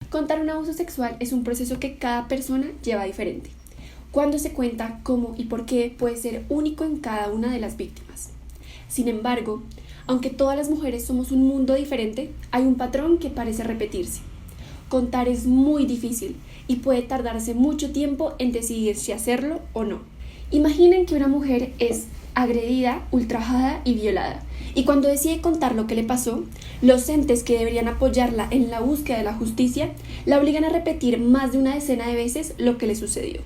Contar un abuso sexual es un proceso que cada persona lleva diferente. Cuando se cuenta cómo y por qué puede ser único en cada una de las víctimas. Sin embargo, aunque todas las mujeres somos un mundo diferente, hay un patrón que parece repetirse. Contar es muy difícil y puede tardarse mucho tiempo en decidir si hacerlo o no. Imaginen que una mujer es agredida, ultrajada y violada. Y cuando decide contar lo que le pasó, los entes que deberían apoyarla en la búsqueda de la justicia la obligan a repetir más de una decena de veces lo que le sucedió.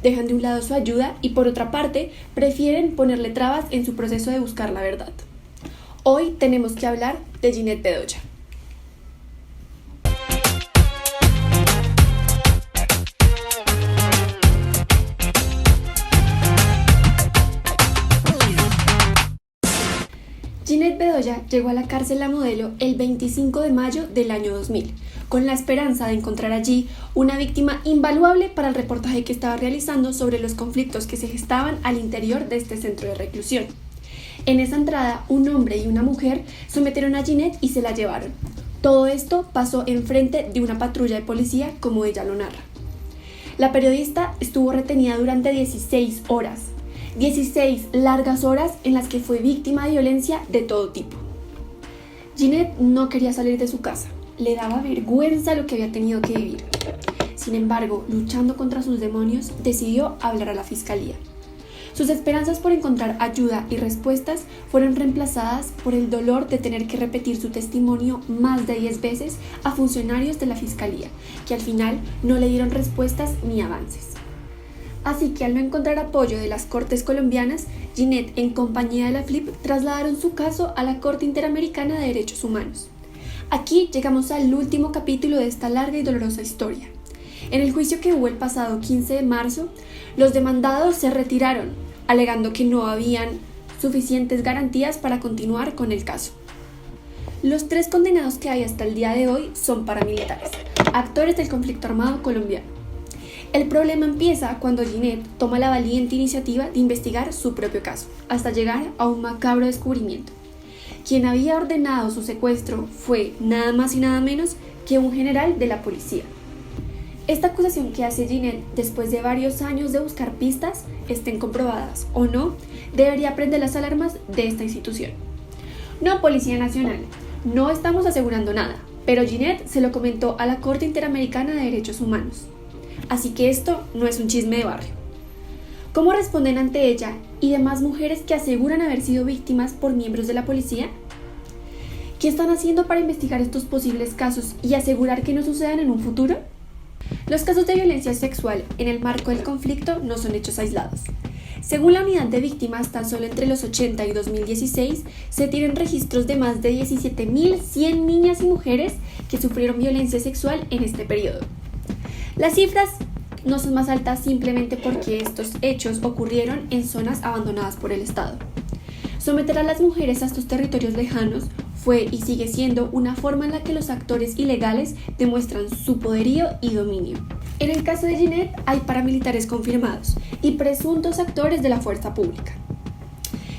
Dejan de un lado su ayuda y por otra parte prefieren ponerle trabas en su proceso de buscar la verdad. Hoy tenemos que hablar de Ginette Bedoya. Ginette Bedoya llegó a la cárcel La Modelo el 25 de mayo del año 2000, con la esperanza de encontrar allí una víctima invaluable para el reportaje que estaba realizando sobre los conflictos que se gestaban al interior de este centro de reclusión. En esa entrada, un hombre y una mujer sometieron a Ginette y se la llevaron. Todo esto pasó enfrente de una patrulla de policía, como ella lo narra. La periodista estuvo retenida durante 16 horas. 16 largas horas en las que fue víctima de violencia de todo tipo. Ginette no quería salir de su casa, le daba vergüenza lo que había tenido que vivir. Sin embargo, luchando contra sus demonios, decidió hablar a la fiscalía. Sus esperanzas por encontrar ayuda y respuestas fueron reemplazadas por el dolor de tener que repetir su testimonio más de 10 veces a funcionarios de la fiscalía, que al final no le dieron respuestas ni avances. Así que al no encontrar apoyo de las Cortes colombianas, Ginette, en compañía de la FLIP, trasladaron su caso a la Corte Interamericana de Derechos Humanos. Aquí llegamos al último capítulo de esta larga y dolorosa historia. En el juicio que hubo el pasado 15 de marzo, los demandados se retiraron, alegando que no habían suficientes garantías para continuar con el caso. Los 3 condenados que hay hasta el día de hoy son paramilitares, actores del conflicto armado colombiano. El problema empieza cuando Ginette toma la valiente iniciativa de investigar su propio caso, hasta llegar a un macabro descubrimiento. Quien había ordenado su secuestro fue nada más y nada menos que un general de la policía. Esta acusación que hace Ginette, después de varios años de buscar pistas, estén comprobadas o no, debería prender las alarmas de esta institución. No, Policía Nacional, no estamos asegurando nada, pero Ginette se lo comentó a la Corte Interamericana de Derechos Humanos. Así que esto no es un chisme de barrio. ¿Cómo responden ante ella y demás mujeres que aseguran haber sido víctimas por miembros de la policía? ¿Qué están haciendo para investigar estos posibles casos y asegurar que no sucedan en un futuro? Los casos de violencia sexual en el marco del conflicto no son hechos aislados. Según la unidad de víctimas, tan solo entre los 80 y 2016 se tienen registros de más de 17.100 niñas y mujeres que sufrieron violencia sexual en este periodo. Las cifras no son más altas simplemente porque estos hechos ocurrieron en zonas abandonadas por el Estado. Someter a las mujeres a estos territorios lejanos fue y sigue siendo una forma en la que los actores ilegales demuestran su poderío y dominio. En el caso de Ginette hay paramilitares confirmados y presuntos actores de la fuerza pública.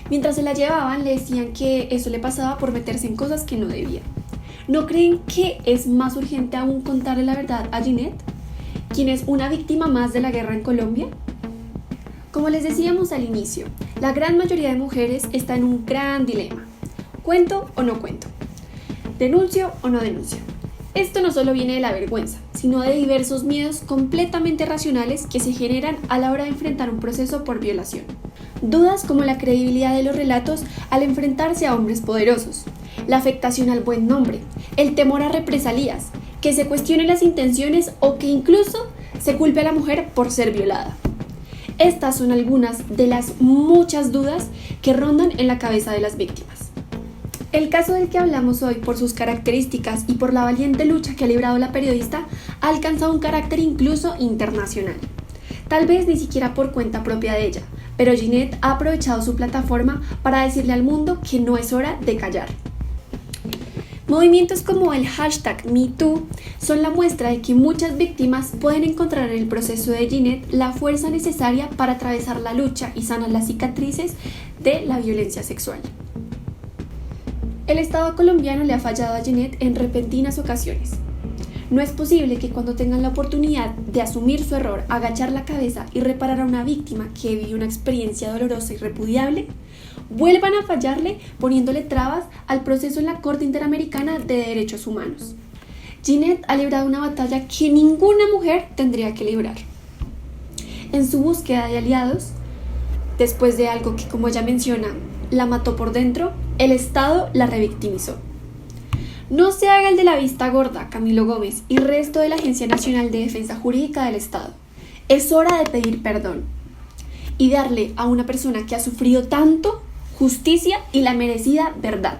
Mientras se la llevaban le decían que eso le pasaba por meterse en cosas que no debía. ¿No creen que es más urgente aún contarle la verdad a Ginette, quien es una víctima más de la guerra en Colombia? Como les decíamos al inicio, la gran mayoría de mujeres está en un gran dilema. ¿Cuento o no cuento? ¿Denuncio o no denuncio? Esto no solo viene de la vergüenza, sino de diversos miedos completamente racionales que se generan a la hora de enfrentar un proceso por violación. Dudas como la credibilidad de los relatos al enfrentarse a hombres poderosos, la afectación al buen nombre, el temor a represalias, que se cuestionen las intenciones o que incluso se culpe a la mujer por ser violada. Estas son algunas de las muchas dudas que rondan en la cabeza de las víctimas. El caso del que hablamos hoy, por sus características y por la valiente lucha que ha librado la periodista, ha alcanzado un carácter incluso internacional. Tal vez ni siquiera por cuenta propia de ella, pero Ginette ha aprovechado su plataforma para decirle al mundo que no es hora de callar. Movimientos como el #MeToo son la muestra de que muchas víctimas pueden encontrar en el proceso de Ginette la fuerza necesaria para atravesar la lucha y sanar las cicatrices de la violencia sexual. El Estado colombiano le ha fallado a Ginette en repentinas ocasiones. No es posible que cuando tengan la oportunidad de asumir su error, agachar la cabeza y reparar a una víctima que vivió una experiencia dolorosa y repudiable, vuelvan a fallarle poniéndole trabas al proceso en la Corte Interamericana de Derechos Humanos. Ginette ha librado una batalla que ninguna mujer tendría que librar. En su búsqueda de aliados, después de algo que, como ella menciona, la mató por dentro, el Estado la revictimizó. No se haga el de la vista gorda, Camilo Gómez y resto de la Agencia Nacional de Defensa Jurídica del Estado. Es hora de pedir perdón y darle a una persona que ha sufrido tanto justicia y la merecida verdad.